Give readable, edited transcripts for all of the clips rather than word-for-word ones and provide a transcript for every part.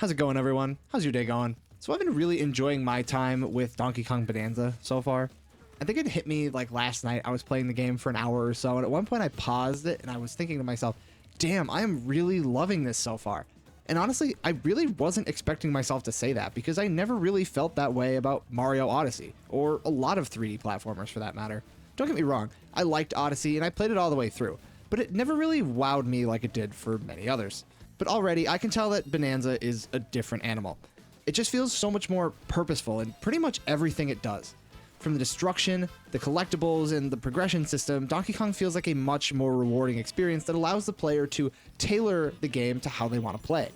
How's it going, everyone? How's your day going? So I've been really enjoying my time with Donkey Kong Bananza so far. I think it hit me like last night. I was playing the game for an hour or so, and at one point I paused it and I was thinking to myself, damn, I am really loving this so far. And honestly, I really wasn't expecting myself to say that because I never really felt that way about Mario Odyssey, or a lot of 3D platformers for that matter. Don't get me wrong, I liked Odyssey and I played it all the way through, but it never really wowed me like it did for many others. But already I can tell that Bananza is a different animal. It just feels so much more purposeful in pretty much everything it does. From the destruction, the collectibles, and the progression system, Donkey Kong feels like a much more rewarding experience that allows the player to tailor the game to how they want to play.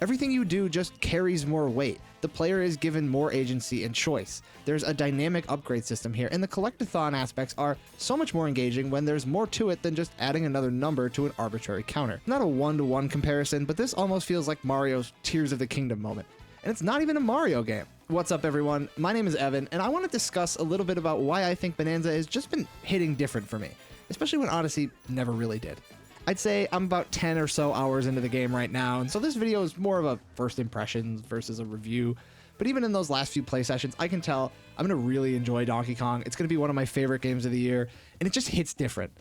Everything you do just carries more weight. The player is given more agency and choice. There's a dynamic upgrade system here, and the collectathon aspects are so much more engaging when there's more to it than just adding another number to an arbitrary counter. Not a one-to-one comparison, but this almost feels like Mario's Tears of the Kingdom moment. And it's not even a Mario game. What's up, everyone? My name is Evan, and I want to discuss a little bit about why I think Bananza has just been hitting different for me, especially when Odyssey never really did. I'd say I'm about 10 or so hours into the game right now, and so this video is more of a first impressions versus a review. But even in those last few play sessions, I can tell I'm going to really enjoy Donkey Kong. It's going to be one of my favorite games of the year, and it just hits different.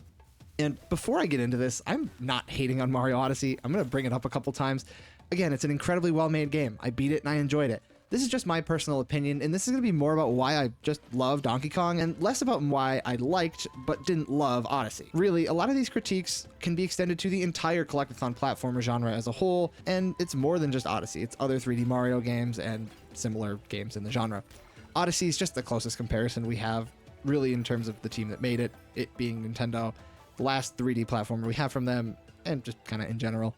And before I get into this, I'm not hating on Mario Odyssey. I'm going to bring it up a couple times. Again, it's an incredibly well-made game. I beat it and I enjoyed it. This is just my personal opinion, and this is going to be more about why I just love Donkey Kong and less about why I liked but didn't love Odyssey. Really, a lot of these critiques can be extended to the entire collectathon platformer genre as a whole, and it's more than just Odyssey. It's other 3D Mario games and similar games in the genre. Odyssey is just the closest comparison we have, really, in terms of the team that made it, it being Nintendo, the last 3D platformer we have from them, and just kind of in general.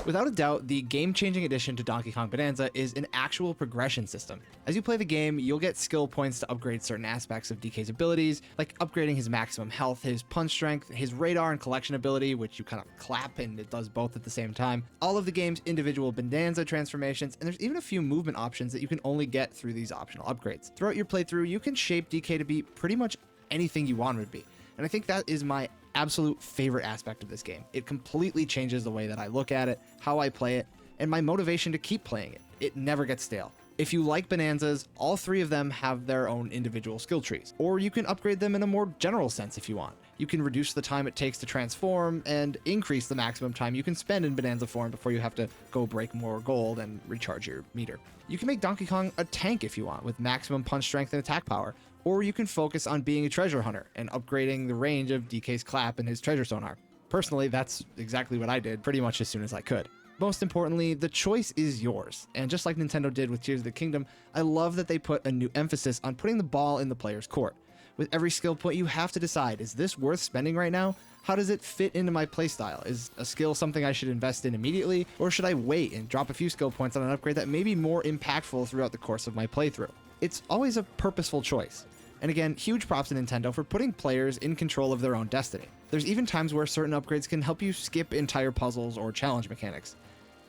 Without a doubt, the game-changing addition to Donkey Kong Bananza is an actual progression system. As you play the game, you'll get skill points to upgrade certain aspects of DK's abilities, like upgrading his maximum health, his punch strength, his radar and collection ability, which you kind of clap and it does both at the same time, all of the game's individual Bananza transformations, and there's even a few movement options that you can only get through these optional upgrades. Throughout your playthrough, you can shape DK to be pretty much anything you want it to be, and I think that is my absolute favorite aspect of this game. It completely changes the way that I look at it, how I play it, and my motivation to keep playing it. It never gets stale. If you like Bananzas, all three of them have their own individual skill trees, or you can upgrade them in a more general sense if you want. You can reduce the time it takes to transform and increase the maximum time you can spend in Bananza form before you have to go break more gold and recharge your meter. You can make Donkey Kong a tank if you want, with maximum punch strength and attack power, or you can focus on being a treasure hunter and upgrading the range of DK's clap and his treasure sonar. Personally, that's exactly what I did pretty much as soon as I could. Most importantly, the choice is yours, and just like Nintendo did with Tears of the Kingdom, I love that they put a new emphasis on putting the ball in the player's court. With every skill point, you have to decide, is this worth spending right now? How does it fit into my playstyle? Is a skill something I should invest in immediately, or should I wait and drop a few skill points on an upgrade that may be more impactful throughout the course of my playthrough? It's always a purposeful choice. And again, huge props to Nintendo for putting players in control of their own destiny. There's even times where certain upgrades can help you skip entire puzzles or challenge mechanics.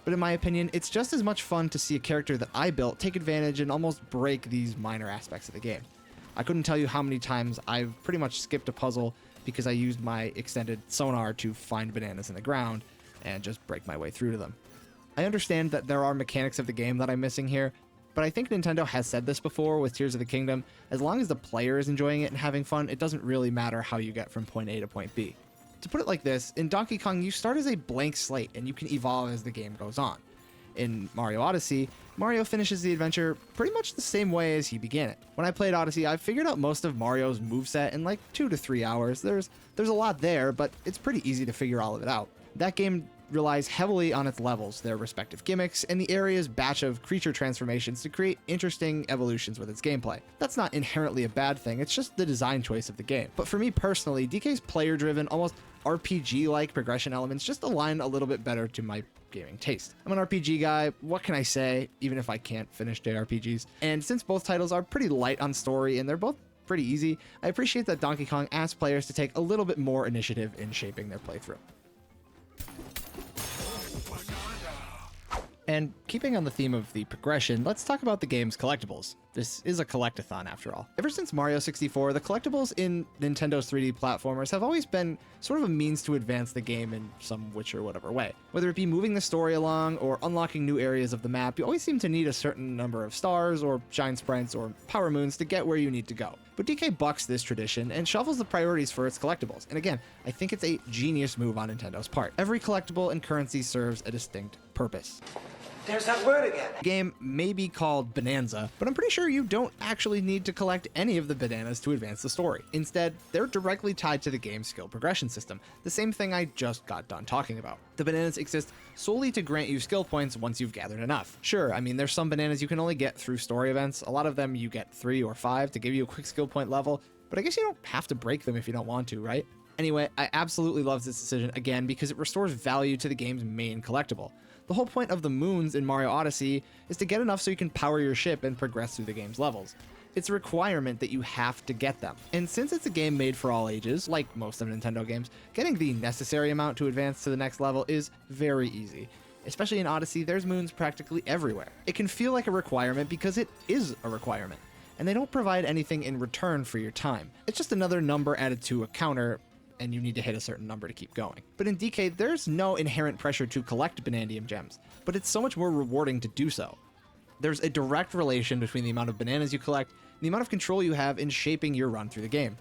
But in my opinion, it's just as much fun to see a character that I built take advantage and almost break these minor aspects of the game. I couldn't tell you how many times I've pretty much skipped a puzzle because I used my extended sonar to find bananas in the ground and just break my way through to them. I understand that there are mechanics of the game that I'm missing here, but I think Nintendo has said this before with Tears of the Kingdom, as long as the player is enjoying it and having fun, it doesn't really matter how you get from point A to point B. To put it like this, in Donkey Kong, you start as a blank slate and you can evolve as the game goes on. In Mario Odyssey, Mario finishes the adventure pretty much the same way as he began it. When I played Odyssey, I figured out most of Mario's moveset in like 2 to 3 hours. There's a lot there, but it's pretty easy to figure all of it out. That game relies heavily on its levels, their respective gimmicks, and the area's batch of creature transformations to create interesting evolutions with its gameplay. That's not inherently a bad thing, it's just the design choice of the game. But for me personally, DK's player-driven, almost RPG-like progression elements just align a little bit better to my gaming taste. I'm an RPG guy, what can I say, even if I can't finish JRPGs? And since both titles are pretty light on story and they're both pretty easy, I appreciate that Donkey Kong asks players to take a little bit more initiative in shaping their playthrough. And keeping on the theme of the progression, let's talk about the game's collectibles. This is a collectathon after all. Ever since Mario 64, the collectibles in Nintendo's 3D platformers have always been sort of a means to advance the game in some which or whatever way. Whether it be moving the story along or unlocking new areas of the map, you always seem to need a certain number of stars or shine sprites or power moons to get where you need to go. But DK bucks this tradition and shuffles the priorities for its collectibles. And again, I think it's a genius move on Nintendo's part. Every collectible and currency serves a distinct purpose. There's that word again. The game may be called Bananza, but I'm pretty sure you don't actually need to collect any of the bananas to advance the story. Instead, they're directly tied to the game's skill progression system, the same thing I just got done talking about. The bananas exist solely to grant you skill points once you've gathered enough. Sure, I mean, there's some bananas you can only get through story events. A lot of them you get 3 or 5 to give you a quick skill point level, but I guess you don't have to break them if you don't want to, right? Anyway, I absolutely love this decision, again, because it restores value to the game's main collectible. The whole point of the moons in Mario Odyssey is to get enough so you can power your ship and progress through the game's levels. It's a requirement that you have to get them. And since it's a game made for all ages, like most of Nintendo games, getting the necessary amount to advance to the next level is very easy. Especially in Odyssey, there's moons practically everywhere. It can feel like a requirement because it is a requirement, and they don't provide anything in return for your time. It's just another number added to a counter, and you need to hit a certain number to keep going. But in DK, there's no inherent pressure to collect Banandium gems, but it's so much more rewarding to do so. There's a direct relation between the amount of bananas you collect and the amount of control you have in shaping your run through the game.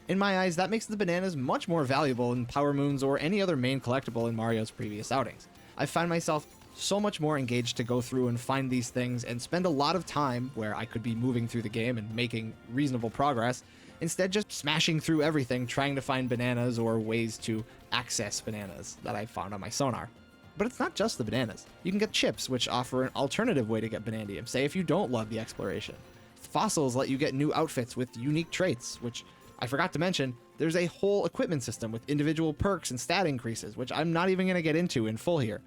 In my eyes, that makes the bananas much more valuable than Power Moons or any other main collectible in Mario's previous outings. I find myself so much more engaged to go through and find these things and spend a lot of time where I could be moving through the game and making reasonable progress, instead just smashing through everything trying to find bananas or ways to access bananas that I found on my sonar. But it's not just the bananas. You can get chips, which offer an alternative way to get Banandium, say if you don't love the exploration. Fossils let you get new outfits with unique traits, which I forgot to mention, there's a whole equipment system with individual perks and stat increases, which I'm not even going to get into in full here.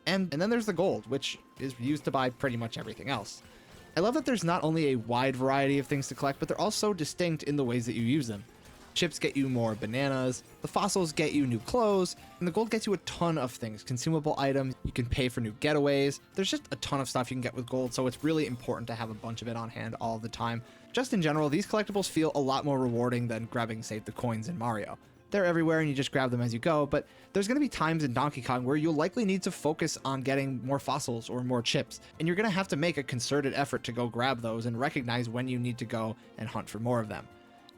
And then there's the gold, which is used to buy pretty much everything else. I love that there's not only a wide variety of things to collect, but they're also distinct in the ways that you use them. Chips get you more bananas, the fossils get you new clothes, and the gold gets you a ton of things. Consumable items, you can pay for new getaways. There's just a ton of stuff you can get with gold, so it's really important to have a bunch of it on hand all the time. Just in general, these collectibles feel a lot more rewarding than grabbing, say, the coins in Mario. They're everywhere and you just grab them as you go, but there's going to be times in Donkey Kong where you'll likely need to focus on getting more fossils or more chips, and you're going to have to make a concerted effort to go grab those and recognize when you need to go and hunt for more of them.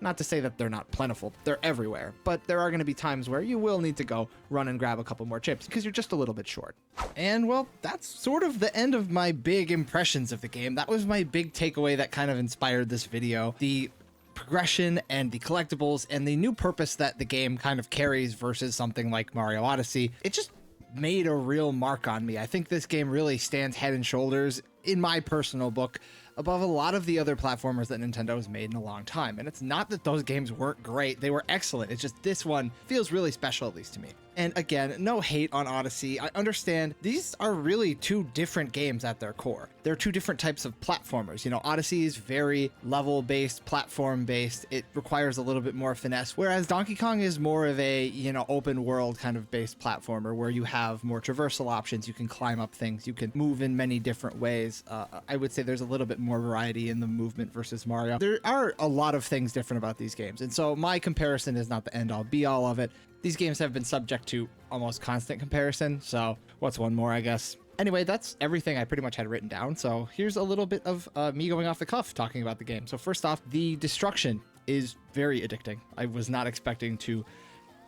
Not to say that they're not plentiful, they're everywhere, but there are going to be times where you will need to go run and grab a couple more chips because you're just a little bit short. And well, that's sort of the end of my big impressions of the game. That was my big takeaway that kind of inspired this video. The progression and the collectibles and the new purpose that the game kind of carries versus something like Mario Odyssey. It just made a real mark on me. I think this game really stands head and shoulders, in my personal book, above a lot of the other platformers that Nintendo has made in a long time. And it's not that those games weren't great, they were excellent. It's just this one feels really special, at least to me. And again, no hate on Odyssey. I understand these are really two different games at their core. They're two different types of platformers. You know, Odyssey is very level-based, platform-based. It requires a little bit more finesse, whereas Donkey Kong is more of a, you know, open world kind of based platformer where you have more traversal options. You can climb up things. You can move in many different ways. I would say there's a little bit more variety in the movement versus Mario. There are a lot of things different about these games, and so my comparison is not the end-all be-all of it. These games have been subject to almost constant comparison, so what's one more, I guess. Anyway, that's everything I pretty much had written down, so here's a little bit of me going off the cuff talking about the game. So first off, the destruction is very addicting. I was not expecting to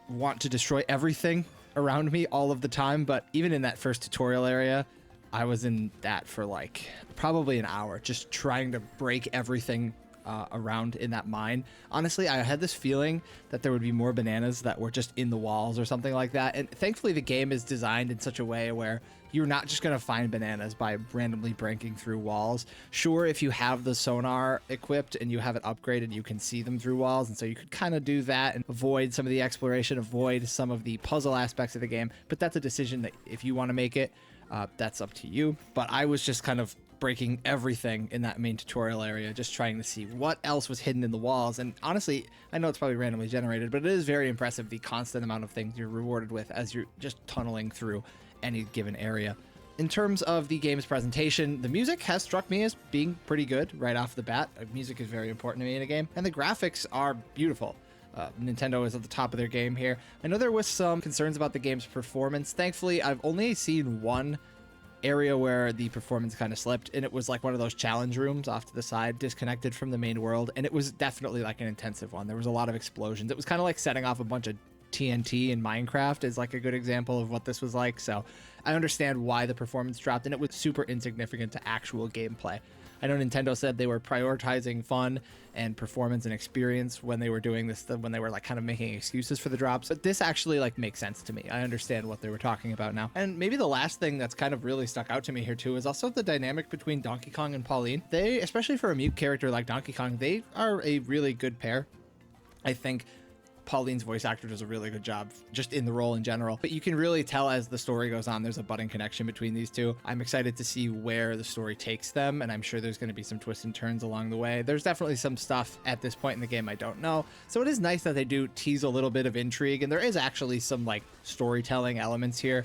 want to destroy everything around me all of the time, but even in that first tutorial area, I was in that for like probably an hour, just trying to break everything around in that mine. Honestly, I had this feeling that there would be more bananas that were just in the walls or something like that. And thankfully the game is designed in such a way where you're not just going to find bananas by randomly breaking through walls. Sure, if you have the sonar equipped and you have it upgraded, you can see them through walls. And so you could kind of do that and avoid some of the exploration, avoid some of the puzzle aspects of the game. But that's a decision that if you want to make it, that's up to you. But I was just kind of breaking everything in that main tutorial area, just trying to see what else was hidden in the walls. And honestly, I know it's probably randomly generated, but it is very impressive the constant amount of things you're rewarded with as you're just tunneling through any given area. In terms of the game's presentation, the music has struck me as being pretty good right off the bat. Music is very important to me in a game, and the graphics are beautiful. Nintendo is at the top of their game here. I know there was some concerns about the game's performance. Thankfully, I've only seen one area where the performance kind of slipped, and it was like one of those challenge rooms off to the side, disconnected from the main world, and it was definitely like an intensive one. There was a lot of explosions. It was kind of like setting off a bunch of TNT in Minecraft is like a good example of what this was like. So I understand why the performance dropped, and it was super insignificant to actual gameplay. I know Nintendo said they were prioritizing fun and performance and experience when they were doing this, when they were like kind of making excuses for the drops. But this actually like makes sense to me. I understand what they were talking about now. And maybe the last thing that's kind of really stuck out to me here too is also the dynamic between Donkey Kong and Pauline. They, especially for a mute character like Donkey Kong, they are a really good pair. I think Pauline's voice actor does a really good job just in the role in general, but you can really tell as the story goes on, there's a budding connection between these two. I'm excited to see where the story takes them, and I'm sure there's going to be some twists and turns along the way. There's definitely some stuff at this point in the game I don't know, so it is nice that they do tease a little bit of intrigue, and there is actually some like storytelling elements here.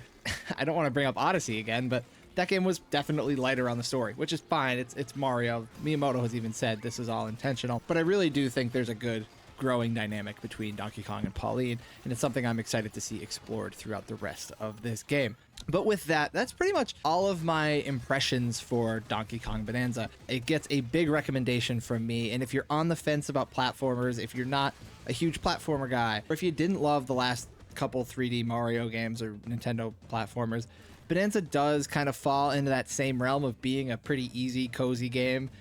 I don't want to bring up Odyssey again, but that game was definitely lighter on the story, which is fine. It's Mario. Miyamoto has even said this is all intentional, but I really do think there's a good growing dynamic between Donkey Kong and Pauline, and it's something I'm excited to see explored throughout the rest of this game. But with that, that's pretty much all of my impressions for Donkey Kong Bonanza. It gets a big recommendation from me, and if you're on the fence about platformers, if you're not a huge platformer guy, or if you didn't love the last couple 3D Mario games or Nintendo platformers, Bonanza does kind of fall into that same realm of being a pretty easy, cozy game.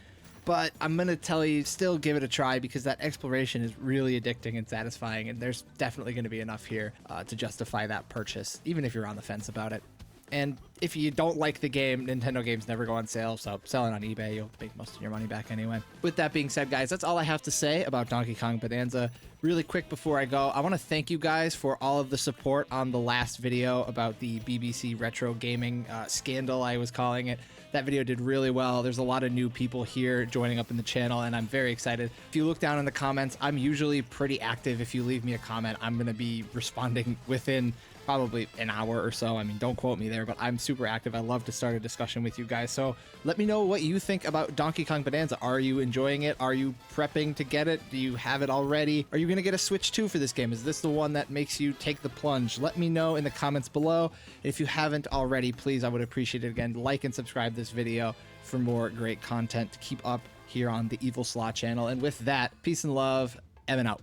But I'm going to tell you, still give it a try, because that exploration is really addicting and satisfying, and there's definitely going to be enough here to justify that purchase, even if you're on the fence about it. And if you don't like the game, Nintendo games never go on sale, so sell it on eBay, you'll make most of your money back anyway. With that being said, guys, that's all I have to say about Donkey Kong Bonanza. Really quick before I go, I want to thank you guys for all of the support on the last video about the BBC retro gaming scandal, I was calling it. That video did really well. There's a lot of new people here joining up in the channel, and I'm very excited. If you look down in the comments, I'm usually pretty active. If you leave me a comment, I'm going to be responding within probably an hour or so. I mean, don't quote me there, but I'm super active. I love to start a discussion with you guys. So let me know what you think about Donkey Kong Bonanza. Are you enjoying it? Are you prepping to get it? Do you have it already? Are you going to get a Switch 2 for this game? Is this the one that makes you take the plunge? Let me know in the comments below. If you haven't already, please, I would appreciate it. Again, like and subscribe this video for more great content to keep up here on the evilslaw channel. And with that, peace and love. Evan out.